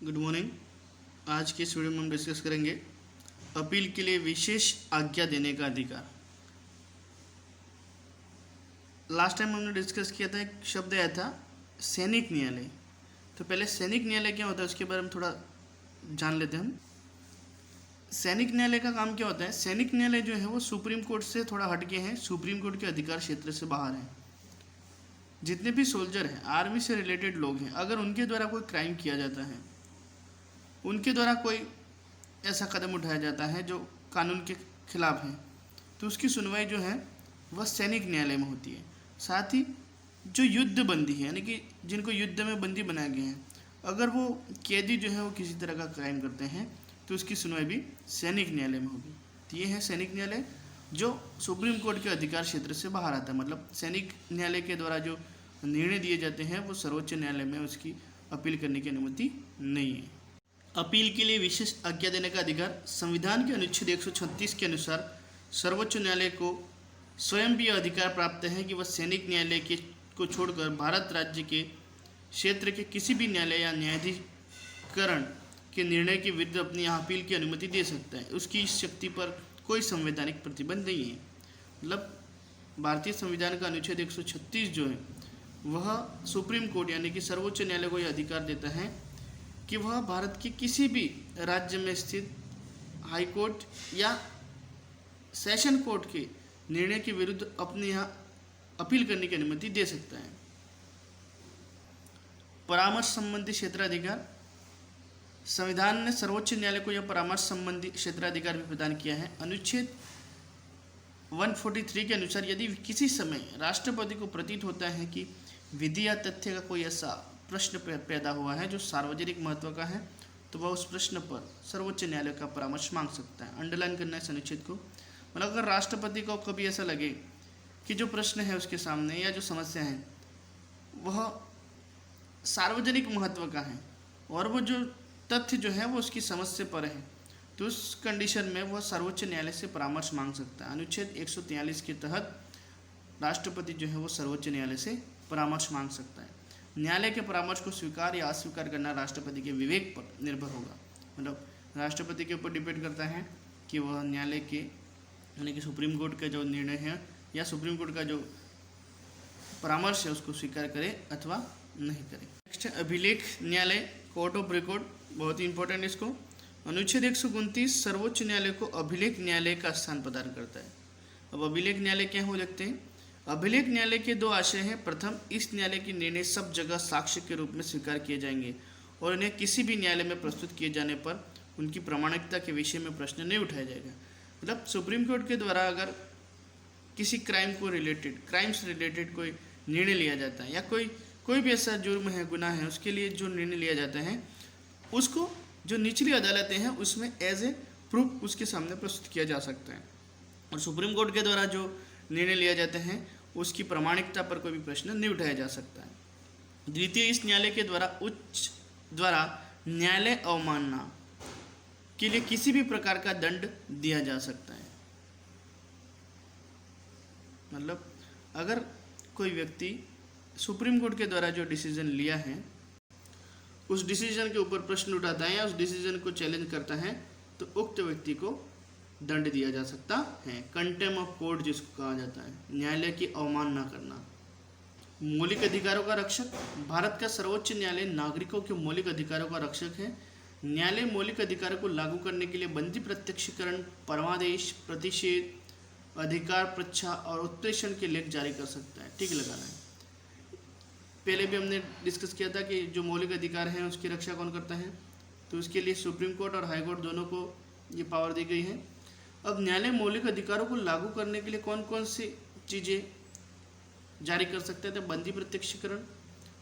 Good morning. आज के इस वीडियो में हम डिस्कस करेंगे अपील के लिए विशेष आज्ञा देने का अधिकार। लास्ट टाइम हमने डिस्कस किया था, एक शब्द आया था सैनिक न्यायालय। तो पहले सैनिक न्यायालय क्या होता है उसके बारे में थोड़ा जान लेते हैं हम। सैनिक न्यायालय का काम क्या होता है? सैनिक न्यायालय जो है वो सुप्रीम कोर्ट से थोड़ा हटके हैं, सुप्रीम कोर्ट के अधिकार क्षेत्र से बाहर हैं। जितने भी सोल्जर हैं, आर्मी से रिलेटेड लोग हैं, अगर उनके द्वारा कोई क्राइम किया जाता है, उनके द्वारा कोई ऐसा कदम उठाया जाता है जो कानून के खिलाफ है, तो उसकी सुनवाई जो है वह सैनिक न्यायालय में होती है। साथ ही जो युद्ध बंदी है, यानी कि जिनको युद्ध में बंदी बनाए गए हैं, अगर वो कैदी जो है वो किसी तरह का क्राइम करते हैं तो उसकी सुनवाई भी सैनिक न्यायालय में होगी। तो ये है सैनिक न्यायालय जो सुप्रीम कोर्ट के अधिकार क्षेत्र से बाहर आता है। मतलब सैनिक न्यायालय के द्वारा जो निर्णय दिए जाते हैं वो सर्वोच्च न्यायालय में उसकी अपील करने की अनुमति नहीं है। अपील के लिए विशेष आज्ञा देने का अधिकार संविधान के अनुच्छेद 136 के अनुसार सर्वोच्च न्यायालय को स्वयं भी अधिकार प्राप्त है कि वह सैनिक न्यायालय के को छोड़कर भारत राज्य के क्षेत्र के किसी भी न्यायालय या न्यायाधिकरण के निर्णय के विरुद्ध अपनी अपील की अनुमति दे सकता है। उसकी इस शक्ति पर कोई संवैधानिक प्रतिबंध नहीं है। मतलब भारतीय संविधान का अनुच्छेद 136 जो है वह सुप्रीम कोर्ट यानी कि सर्वोच्च न्यायालय को यह अधिकार देता है कि वह भारत के किसी भी राज्य में स्थित हाई कोर्ट या सेशन कोर्ट के निर्णय के विरुद्ध अपने यहाँ अपील करने की अनुमति दे सकता है। परामर्श संबंधी क्षेत्राधिकार, संविधान ने सर्वोच्च न्यायालय को यह परामर्श संबंधी क्षेत्राधिकार भी प्रदान किया है। अनुच्छेद 143 के अनुसार यदि किसी समय राष्ट्रपति को प्रतीत होता है कि विधि या तथ्य का कोई ऐसा प्रश्न पैदा हुआ है जो सार्वजनिक महत्व का है, तो वह उस प्रश्न पर सर्वोच्च न्यायालय का परामर्श मांग सकता है। अंडरलाइन करना है इस अनुच्छेद को। मतलब अगर राष्ट्रपति को कभी ऐसा लगे कि जो प्रश्न है उसके सामने या जो समस्या है वह सार्वजनिक महत्व का है और वो जो तथ्य जो है वो उसकी समझ से परे है, तो उस कंडीशन में वह सर्वोच्च न्यायालय से परामर्श मांग सकता है। अनुच्छेद 143 के तहत राष्ट्रपति जो है वो सर्वोच्च न्यायालय से परामर्श मांग सकता है। न्यायालय के परामर्श को स्वीकार या अस्वीकार करना राष्ट्रपति के विवेक पर निर्भर होगा। मतलब राष्ट्रपति के ऊपर डिपेंड करता है कि वह न्यायालय के यानी कि सुप्रीम कोर्ट का जो निर्णय है या सुप्रीम कोर्ट का जो परामर्श है उसको स्वीकार करे अथवा नहीं करे। नेक्स्ट है अभिलेख न्यायालय, कोर्ट ऑफ रिकॉर्ड, बहुत ही इंपॉर्टेंट इसको। अनुच्छेद 129 सर्वोच्च न्यायालय को अभिलेख न्यायालय का स्थान प्रदान करता है। अब अभिलेख न्यायालय क्या हो देखते हैं। अभिलेख न्यायालय के दो आशय हैं। प्रथम, इस न्यायालय के निर्णय सब जगह साक्ष्य के रूप में स्वीकार किए जाएंगे और इन्हें किसी भी न्यायालय में प्रस्तुत किए जाने पर उनकी प्रामाणिकता के विषय में प्रश्न नहीं उठाया जाएगा। मतलब सुप्रीम कोर्ट के द्वारा अगर किसी क्राइम से रिलेटेड कोई निर्णय लिया जाता है या कोई भी ऐसा जुर्म है, गुनाह है, उसके लिए जो निर्णय लिया जाता है उसको जो निचली अदालतें हैं उसमें एज ए प्रूफ उसके सामने प्रस्तुत किया जा सकता है। और सुप्रीम कोर्ट के द्वारा जो निर्णय लिया जाते हैं उसकी प्रामाणिकता पर कोई भी प्रश्न नहीं उठाया जा सकता है। द्वितीय, इस न्यायालय के द्वारा न्यायालय अवमानना के लिए किसी भी प्रकार का दंड दिया जा सकता है। मतलब अगर कोई व्यक्ति सुप्रीम कोर्ट के द्वारा जो डिसीजन लिया है उस डिसीजन के ऊपर प्रश्न उठाता है या उस डिसीजन को चैलेंज करता है तो उक्त व्यक्ति को दंड दिया जा सकता है। कंटेम ऑफ कोर्ट जिसको कहा जाता है, न्यायालय की अवमानना करना। मौलिक अधिकारों का रक्षक, भारत का सर्वोच्च न्यायालय नागरिकों के मौलिक अधिकारों का रक्षक है। न्यायालय मौलिक अधिकारों को लागू करने के लिए बंदी, प्रत्यक्षीकरण, परमादेश, प्रतिषेध, अधिकार परीक्षा और उत्प्रेषण के लेख जारी कर सकता है। ठीक लगाना है। पहले भी हमने डिस्कस किया था कि जो मौलिक अधिकार हैं उसकी रक्षा कौन करता है, तो उसके लिए सुप्रीम कोर्ट और हाई कोर्ट दोनों को ये पावर दी गई है। अब न्यायालय मौलिक अधिकारों को लागू करने के लिए कौन कौन सी चीज़ें जारी कर सकते हैं, तो बंदी, प्रत्यक्षीकरण,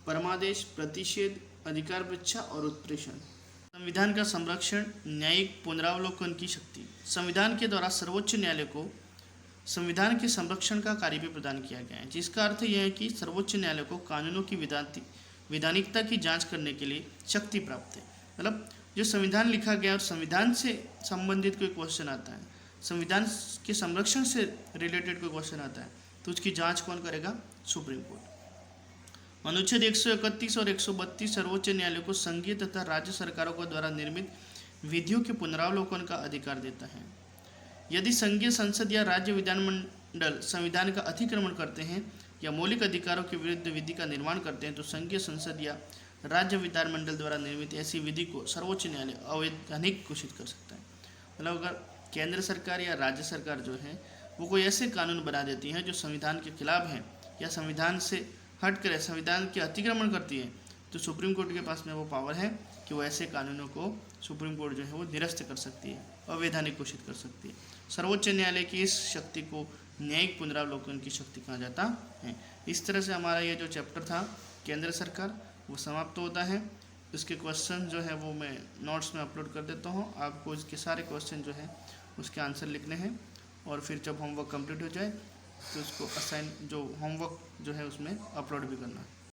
परमादेश, प्रतिषेध, अधिकार परीक्षा और उत्प्रेषण। संविधान का संरक्षण, न्यायिक पुनरावलोकन की शक्ति, संविधान के द्वारा सर्वोच्च न्यायालय को संविधान के संरक्षण का कार्य भी प्रदान किया गया है, जिसका अर्थ यह है कि सर्वोच्च न्यायालय को कानूनों की वैधानिकता की जांच करने के लिए शक्ति प्राप्त है। मतलब जो संविधान लिखा गया और संविधान से संबंधित कोई क्वेश्चन आता है, संविधान के संरक्षण से रिलेटेड कोई क्वेश्चन आता है, तो उसकी जांच कौन करेगा? Supreme court. अनुच्छेद 131 और 132 सर्वोच्च न्यायालय को संघीय तथा राज्य सरकारों के द्वारा निर्मित विधियों के पुनरावलोकन का अधिकार देता है। यदि संघीय संसद या राज्य विधानमंडल संविधान का अतिक्रमण करते हैं या मौलिक अधिकारों के विरुद्ध विधि का निर्माण करते हैं तो संघीय संसद या राज्य विधानमंडल द्वारा निर्मित ऐसी विधि को सर्वोच्च न्यायालय अवैधानिक घोषित कर सकता है। मतलब अगर केंद्र सरकार या राज्य सरकार जो है वो कोई ऐसे कानून बना देती हैं जो संविधान के खिलाफ हैं या संविधान से हट कर संविधान के अतिक्रमण करती है, तो सुप्रीम कोर्ट के पास में वो पावर है कि वो ऐसे कानूनों को सुप्रीम कोर्ट जो है वो निरस्त कर सकती है, अवैधानिक घोषित कर सकती है। सर्वोच्च न्यायालय की इस शक्ति को न्यायिक पुनरावलोकन की शक्ति कहा जाता है। इस तरह से हमारा ये जो चैप्टर था केंद्र सरकार वो समाप्त होता है। इसके क्वेश्चन जो है वो मैं नोट्स में अपलोड कर देता हूँ। आपको इसके सारे क्वेश्चन जो है उसके आंसर लिखने हैं और फिर जब होमवर्क कंप्लीट हो जाए तो उसको असाइन जो होमवर्क जो है उसमें अपलोड भी करना है।